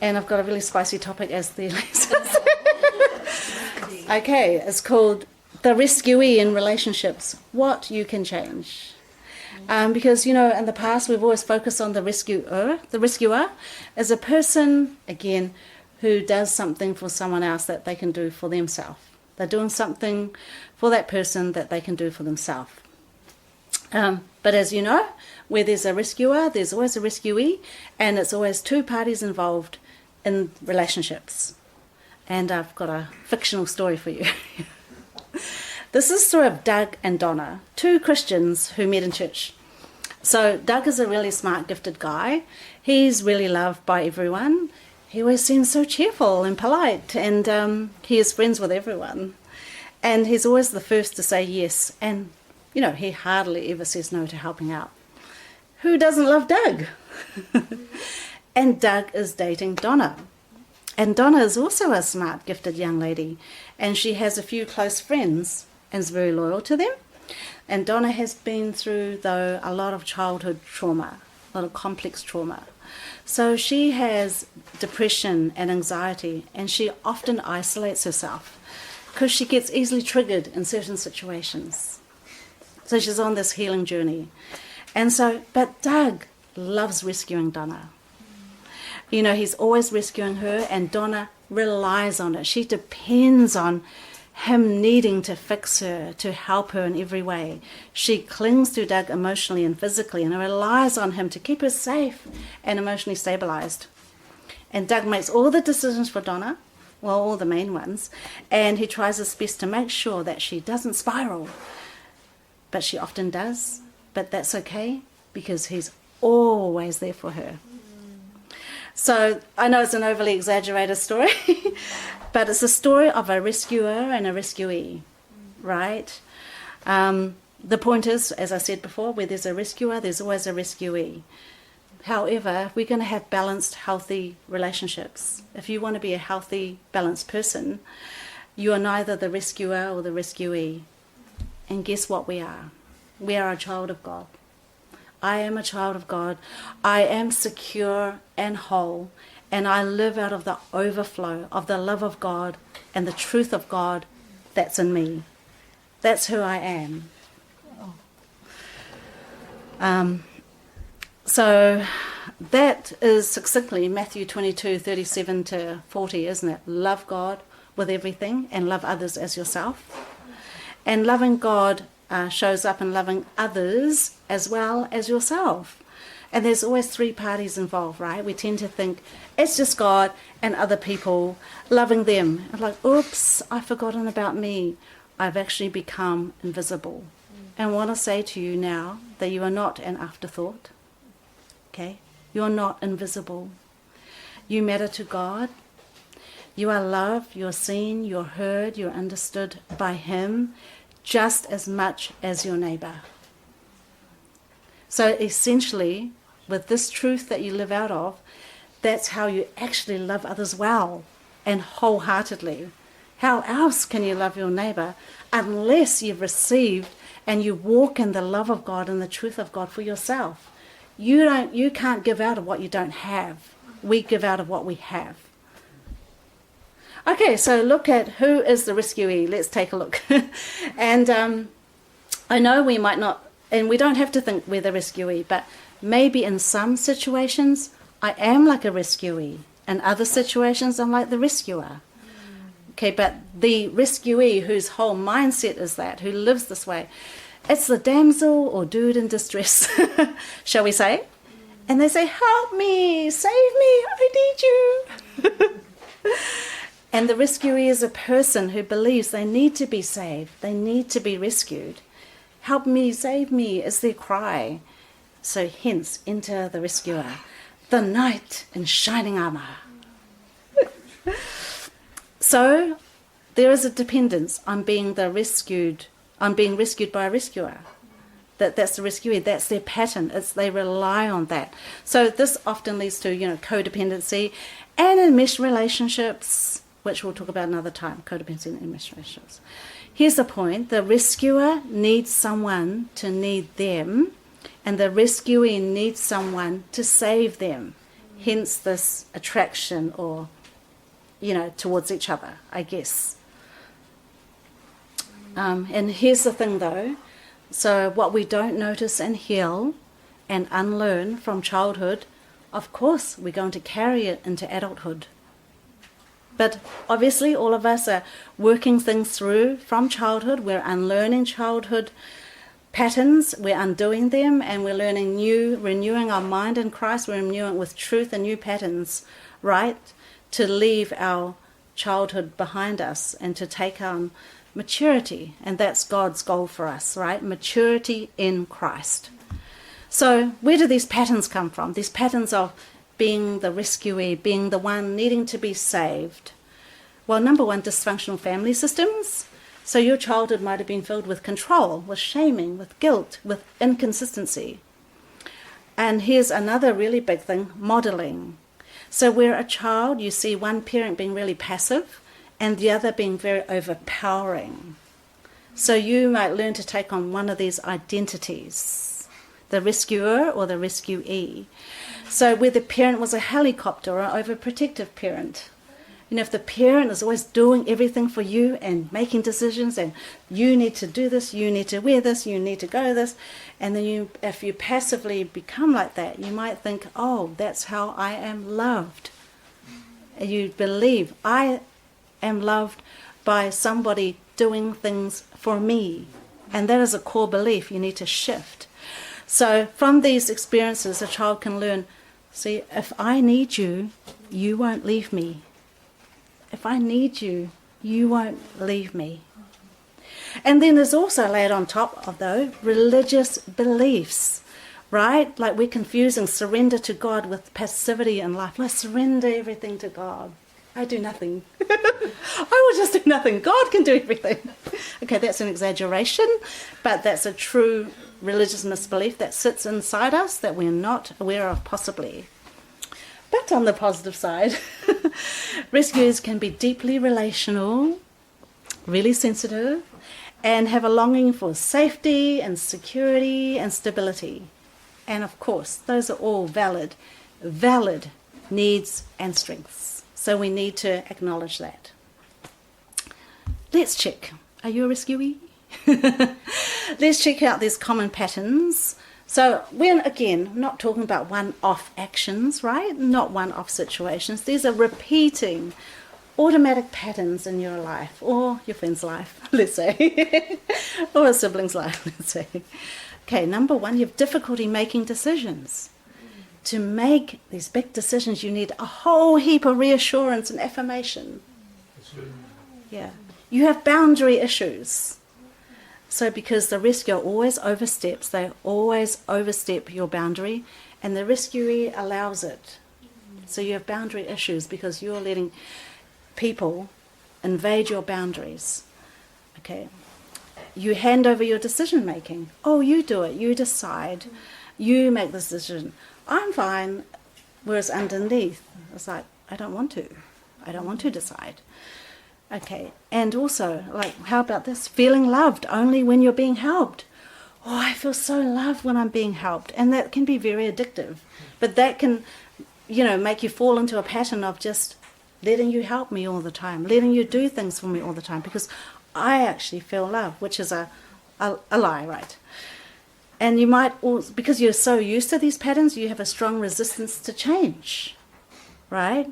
And I've got a really spicy topic as the Okay, it's called The Rescuee in Relationships, What You Can Change. Because, in the past we've always focused on the rescuer. The rescuer is a person, again, who does something for someone else that they can do for themselves. They're doing something for that person that they can do for themselves. But as you know, where there's a rescuer, there's always a rescuee, and it's always two parties involved in relationships. And I've got a fictional story for you. This is the story of Doug and Donna, two Christians who met in church. So Doug is a really smart, gifted guy. He's really loved by everyone. He always seems so cheerful and polite, and he is friends with everyone. And he's always the first to say yes, and, he hardly ever says no to helping out. Who doesn't love Doug? And Doug is dating Donna. And Donna is also a smart, gifted young lady, and she has a few close friends and is very loyal to them. And Donna has been through, though, a lot of childhood trauma, a lot of complex trauma. So she has depression and anxiety, and she often isolates herself because she gets easily triggered in certain situations. So she's on this healing journey. But Doug loves rescuing Donna. He's always rescuing her, and Donna relies on it. She depends on him needing to fix her, to help her in every way. She clings to Doug emotionally and physically and relies on him to keep her safe and emotionally stabilized. And Doug makes all the decisions for Donna, well, all the main ones, and he tries his best to make sure that she doesn't spiral. But she often does, but that's okay because he's always there for her. So I know it's an overly exaggerated story, but it's a story of a rescuer and a rescuee, right? The point is, as I said before, where there's a rescuer, there's always a rescuee. However, if we're going to have balanced, healthy relationships, if you want to be a healthy, balanced person, you are neither the rescuer or the rescuee. And guess what we are? We are a child of God. I am a child of God. I am secure and whole, and I live out of the overflow of the love of God and the truth of God that's in me. That's who I am. So that is succinctly Matthew 22:37 to 40, isn't it? Love God with everything and love others as yourself. And loving God shows up in loving others as well as yourself. And there's always three parties involved, right? We tend to think it's just God and other people, loving them. And like, oops, I've forgotten about me. I've actually become invisible. And I want to say to you now that you are not an afterthought. Okay? You're not invisible. You matter to God. You are loved, you're seen, you're heard, you're understood by Him just as much as your neighbour. So essentially, with this truth that you live out of, that's how you actually love others well and wholeheartedly. How else can you love your neighbour unless you've received and you walk in the love of God and the truth of God for yourself? You can't give out of what you don't have. We give out of what we have. Okay, so look at who is the rescuee. Let's take a look. And I know we might not, and we don't have to think we're the rescuee, but maybe in some situations I am like a rescuee. In other situations I'm like the rescuer. Okay, but the rescuee whose whole mindset is that, who lives this way, it's the damsel or dude in distress, shall we say? And they say, help me, save me, I need you. And the rescuee is a person who believes they need to be saved, they need to be rescued. Help me, save me is their cry. So hence, enter the rescuer, the knight in shining armour. So there is a dependence on being rescued by a rescuer. That's the rescuee, that's their pattern, they rely on that. So this often leads to, codependency and enmeshed relationships, which we'll talk about another time, codependency and enmeshed relationships. Here's the point, the rescuer needs someone to need them, and the rescuee needs someone to save them. Hence this attraction or, towards each other, I guess. And here's the thing though. So what we don't notice and heal and unlearn from childhood, of course we're going to carry it into adulthood. But obviously all of us are working things through from childhood. We're unlearning childhood patterns, we're undoing them, and we're learning new, renewing our mind in Christ. We're renewing with truth and new patterns, right? To leave our childhood behind us and to take on maturity. And that's God's goal for us, right? Maturity in Christ. So where do these patterns come from? These patterns of being the rescuee, being the one needing to be saved. Well, number one, dysfunctional family systems. So your childhood might have been filled with control, with shaming, with guilt, with inconsistency. And here's another really big thing, modeling. So where a child, you see one parent being really passive and the other being very overpowering. So you might learn to take on one of these identities, the rescuer or the rescuee. So where the parent was a helicopter or overprotective parent. If the parent is always doing everything for you and making decisions and you need to do this, you need to wear this, you need to go this, and then if you passively become like that, you might think, oh, that's how I am loved. And you believe, I am loved by somebody doing things for me. And that is a core belief you need to shift. So from these experiences, a child can learn, see, if I need you, you won't leave me. If I need you, you won't leave me. And then there's also laid on top of those religious beliefs, right? Like we're confusing surrender to God with passivity in life. Let's surrender everything to God. I do nothing. I will just do nothing. God can do everything. Okay, that's an exaggeration, but that's a true religious misbelief that sits inside us that we're not aware of possibly. But on the positive side, rescuers can be deeply relational, really sensitive, and have a longing for safety and security and stability. And of course, those are all valid needs and strengths. So we need to acknowledge that. Let's check. Are you a rescuee? Let's check out these common patterns. So we're, again, not talking about one-off actions, right? Not one-off situations. These are repeating automatic patterns in your life or your friend's life, let's say, or a sibling's life, let's say. Okay, number one, you have difficulty making decisions. To make these big decisions, you need a whole heap of reassurance and affirmation. Yeah. You have boundary issues. So because the rescuer always oversteps, they always overstep your boundary, and the rescuee allows it. So you have boundary issues because you're letting people invade your boundaries. Okay. You hand over your decision making. Oh, you do it. You decide. You make the decision. I'm fine. Whereas underneath, it's like, I don't want to. I don't want to decide. Okay, and also, like, how about this? Feeling loved only when you're being helped. Oh, I feel so loved when I'm being helped. And that can be very addictive. But that can, make you fall into a pattern of just letting you help me all the time, letting you do things for me all the time, because I actually feel love, which is a lie, right? And you might also, because you're so used to these patterns, you have a strong resistance to change, right?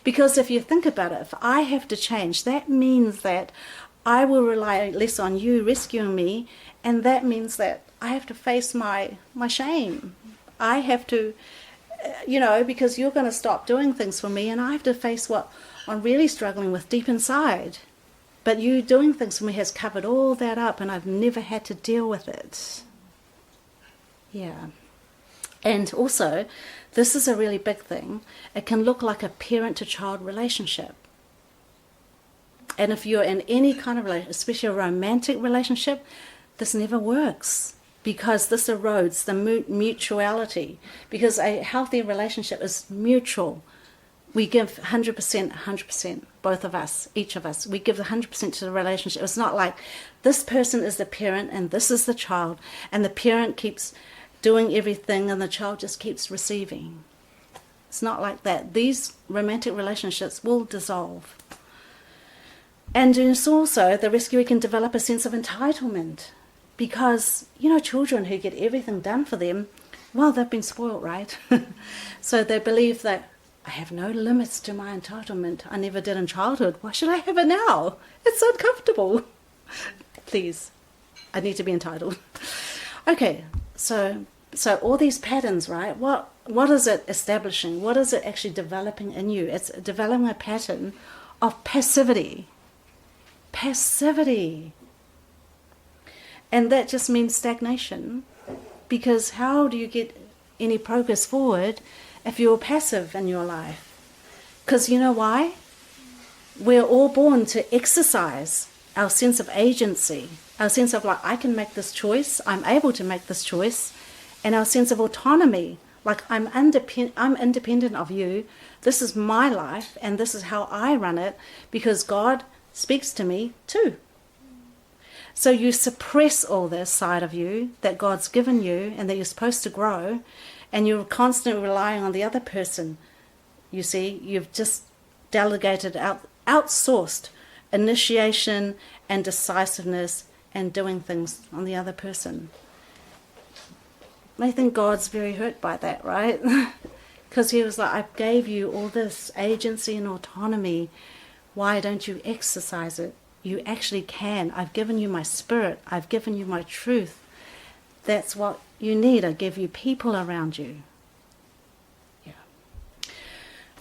Because if you think about it, if I have to change, that means that I will rely less on you rescuing me, and that means that I have to face my shame. I have to, because you're going to stop doing things for me, and I have to face what I'm really struggling with deep inside. But you doing things for me has covered all that up, and I've never had to deal with it. Yeah. And also, this is a really big thing. It can look like a parent-to-child relationship. And if you're in any kind of relationship, especially a romantic relationship, this never works because this erodes the mutuality. Because a healthy relationship is mutual. We give 100%, both of us, each of us. We give 100% to the relationship. It's not like this person is the parent and this is the child, and the parent keeps doing everything and the child just keeps receiving. It's not like that. These romantic relationships will dissolve. And it's also, the rescuer can develop a sense of entitlement because, children who get everything done for them, well, they've been spoiled, right? So they believe that I have no limits to my entitlement. I never did in childhood. Why should I have it now? It's uncomfortable. Please, I need to be entitled. Okay, so all these patterns, right? What is it establishing? What is it actually developing in you? It's developing a pattern of passivity. Passivity. And that just means stagnation, because how do you get any progress forward if you're passive in your life? Because you know why? We're all born to exercise our sense of agency, our sense of I can make this choice, I'm able to make this choice, and our sense of autonomy, I'm independent of you, this is my life, and this is how I run it, because God speaks to me too. So you suppress all this side of you that God's given you and that you're supposed to grow, and you're constantly relying on the other person. You see, you've just delegated, outsourced initiation and decisiveness and doing things on the other person. I think God's very hurt by that, right? Because he was like, I gave you all this agency and autonomy. Why don't you exercise it? You actually can. I've given you my spirit. I've given you my truth. That's what you need. I give you people around you. Yeah.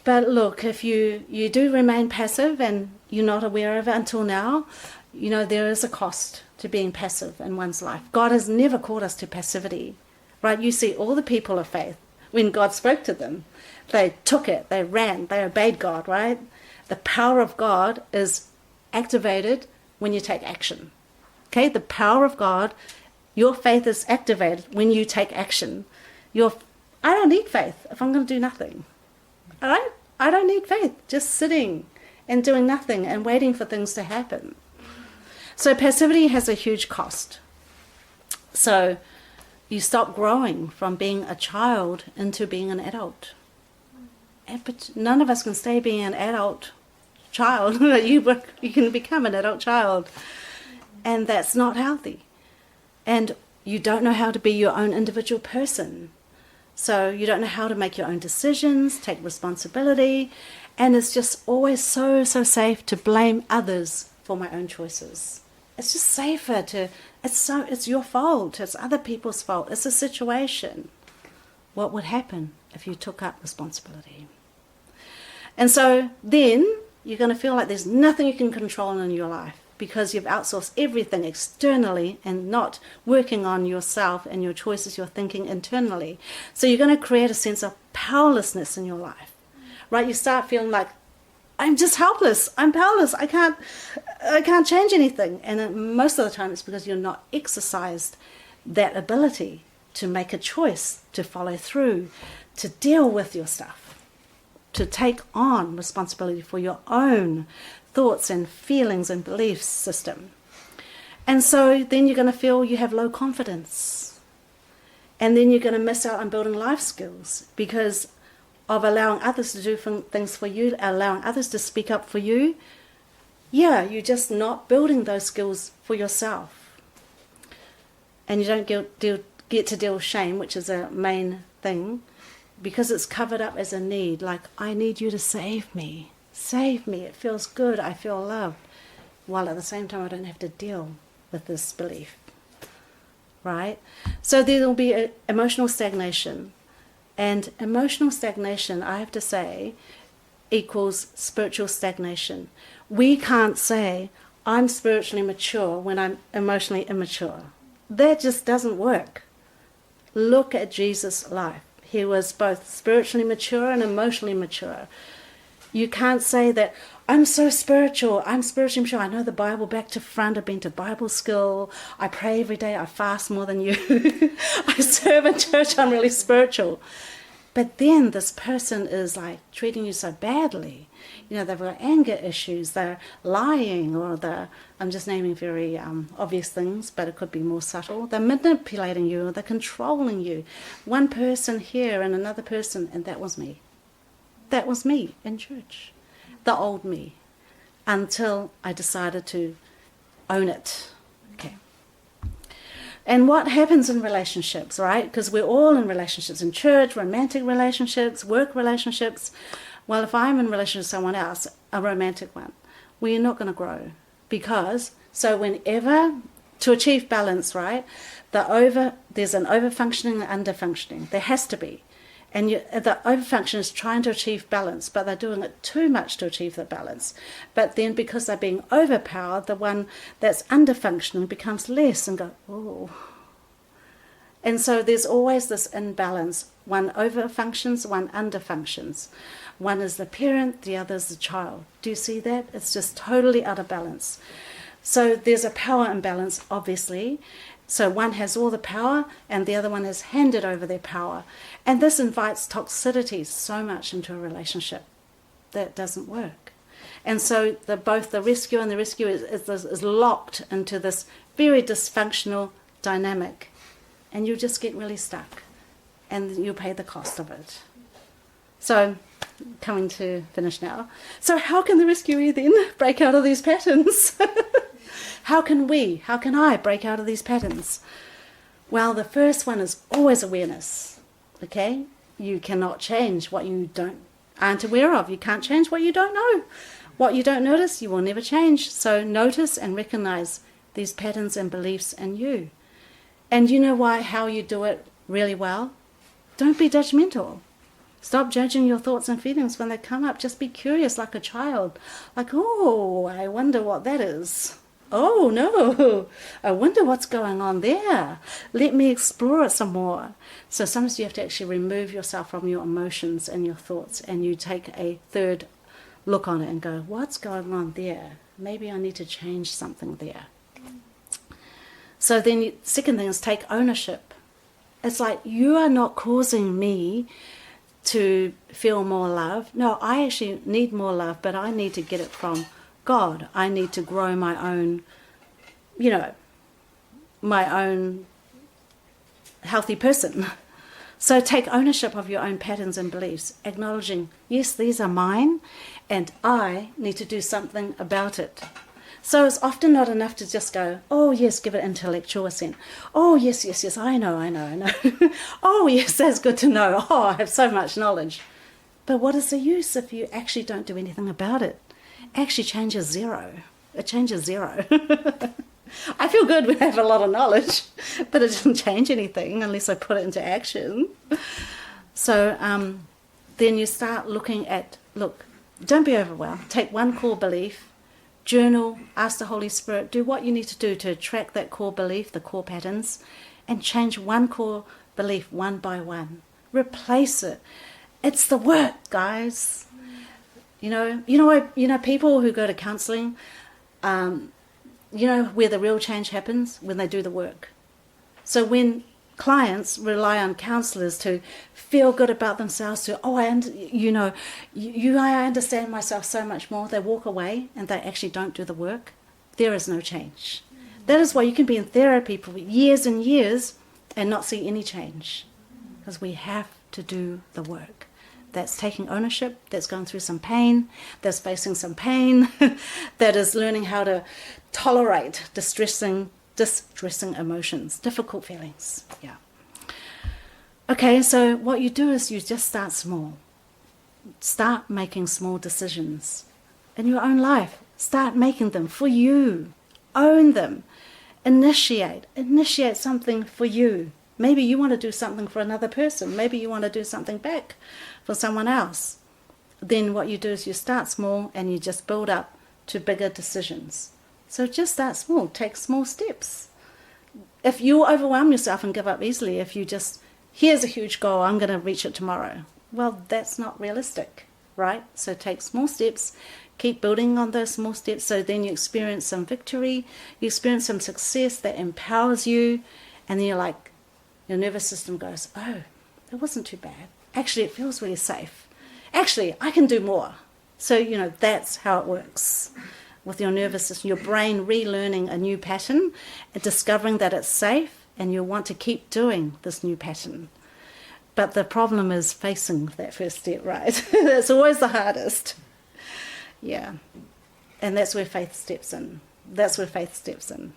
But look, if you do remain passive and you're not aware of it until now, there is a cost to being passive in one's life. God has never called us to passivity, right? You see all the people of faith, when God spoke to them, they took it, they ran, they obeyed God, right? The power of God is activated when you take action. Okay, the power of God, your faith is activated when you take action. I don't need faith if I'm going to do nothing. All right? I don't need faith just sitting and doing nothing and waiting for things to happen. So passivity has a huge cost. So you stop growing from being a child into being an adult. But none of us can stay being an adult child. You can become an adult child, and that's not healthy. And you don't know how to be your own individual person, so you don't know how to make your own decisions, take responsibility, and it's just always so safe to blame others for my own choices. It's just safer it's your fault, it's other people's fault, it's a situation. What would happen if you took up responsibility? And so then you're going to feel like there's nothing you can control in your life because you've outsourced everything externally and not working on yourself and your choices, your thinking internally. So you're going to create a sense of powerlessness in your life, right? You start feeling like, I'm just helpless. I'm powerless. I can't change anything. And most of the time it's because you're not exercised that ability to make a choice, to follow through, to deal with your stuff, to take on responsibility for your own thoughts and feelings and belief system. And so then you're going to feel you have low confidence. And then you're going to miss out on building life skills because of allowing others to do things for you, allowing others to speak up for you. Yeah, you're just not building those skills for yourself. And you don't get to deal with shame, which is a main thing, because it's covered up as a need. Like, I need you to save me. Save me. It feels good. I feel loved. While at the same time, I don't have to deal with this belief. Right? So there will be emotional stagnation. And emotional stagnation, I have to say, equals spiritual stagnation. We can't say, I'm spiritually mature when I'm emotionally immature. That just doesn't work. Look at Jesus' life. He was both spiritually mature and emotionally mature. You can't say that, I'm so spiritual, I'm spiritually mature. I know the Bible back to front. I've been to Bible school. I pray every day. I fast more than you. I serve in church. I'm really spiritual. But then this person is like treating you so badly. You know, they've got anger issues. They're lying, or I'm just naming very obvious things, but it could be more subtle. They're manipulating you, or they're controlling you. One person here and another person, and that was me. That was me in church, the old me, until I decided to own it. Okay. And what happens in relationships, right? Because we're all in relationships in church, romantic relationships, work relationships. Well, if I'm in a relationship with someone else, a romantic one, we're not going to grow. Because, so whenever, to achieve balance, right, there's an over-functioning and under-functioning. There has to be. And the overfunction is trying to achieve balance, but they're doing it too much to achieve the balance. But then because they're being overpowered, the one that's under-functioning becomes less and go, oh. And so there's always this imbalance. One over-functions, one under-functions. One is the parent, the other is the child. Do you see that? It's just totally out of balance. So there's a power imbalance, obviously. So one has all the power and the other one has handed over their power. And this invites toxicity so much into a relationship. That doesn't work. And so both the rescuer and the rescuer is locked into this very dysfunctional dynamic. And you just get really stuck. And you pay the cost of it. So, coming to finish now. So how can the rescuee then break out of these patterns? How can I break out of these patterns? Well, the first one is always awareness. Okay? You cannot change what you aren't aware of. You can't change what you don't know. What you don't notice, you will never change. So notice and recognize these patterns and beliefs in you. And you know how you do it really well? Don't be judgmental. Stop judging your thoughts and feelings when they come up. Just be curious like a child. Like, oh, I wonder what that is. Oh, no, I wonder what's going on there. Let me explore it some more. So sometimes you have to actually remove yourself from your emotions and your thoughts, and you take a third look on it and go, what's going on there? Maybe I need to change something there. So then second thing is take ownership. It's like, you are not causing me to feel more love. No, I actually need more love, but I need to get it from God. I need to grow my own, my own healthy person. So take ownership of your own patterns and beliefs, acknowledging, yes, these are mine, and I need to do something about it. So it's often not enough to just go, oh, yes, give it intellectual assent. Oh, yes, I know. Oh, yes, that's good to know. Oh, I have so much knowledge. But what is the use if you actually don't do anything about it? Actually changes zero. It changes zero. I feel good when I have a lot of knowledge, but it doesn't change anything unless I put it into action. So then you start looking at, don't be overwhelmed. Take one core belief, journal, ask the Holy Spirit, do what you need to do to attract that core belief, the core patterns, and change one core belief one by one. Replace it. It's the work, guys. People who go to counselling, where the real change happens when they do the work. So when clients rely on counsellors to feel good about themselves, I understand myself so much more, they walk away and they actually don't do the work, there is no change. That is why you can be in therapy for years and years and not see any change. Because we have to do the work. That's taking ownership, that's going through some pain, that's facing some pain, that is learning how to tolerate distressing emotions, difficult feelings. Yeah. Okay, so what you do is you just start small. Start making small decisions in your own life. Start making them for you. Own them. Initiate something for you. Maybe you want to do something for another person. Maybe you want to do something back for someone else. Then what you do is you start small and you just build up to bigger decisions. So just start small. Take small steps. If you overwhelm yourself and give up easily, if you just, here's a huge goal, I'm going to reach it tomorrow. Well, that's not realistic, right? So take small steps. Keep building on those small steps so then you experience some victory. You experience some success that empowers you. And then you're like, your nervous system goes, oh, it wasn't too bad. Actually, it feels really safe. Actually, I can do more. So, that's how it works with your nervous system, your brain relearning a new pattern, and discovering that it's safe, and you want to keep doing this new pattern. But the problem is facing that first step, right? That's always the hardest. Yeah. And that's where faith steps in. That's where faith steps in.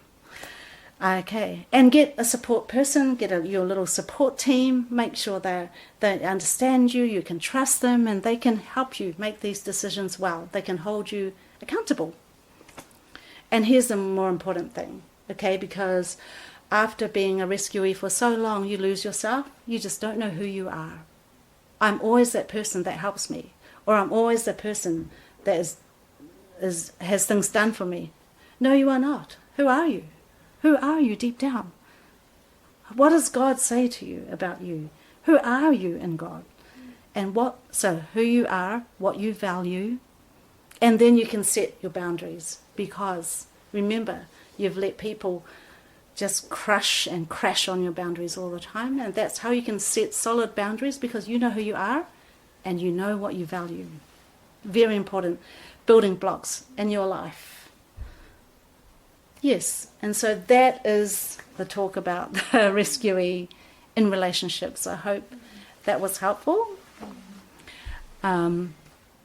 Okay. And get a support person, get your little support team, make sure they understand you, you can trust them, and they can help you make these decisions well. They can hold you accountable. And here's the more important thing, okay, because after being a rescuee for so long, you lose yourself. You just don't know who you are. I'm always that person that helps me, or I'm always the person that has things done for me. No, you are not. Who are you? Who are you deep down? What does God say to you about you? Who are you in God? And so who you are, what you value, and then you can set your boundaries, because remember, you've let people just crush and crash on your boundaries all the time, and that's how you can set solid boundaries, because you know who you are and you know what you value. Very important building blocks in your life. Yes, and so that is the talk about the rescuee in relationships. I hope that was helpful.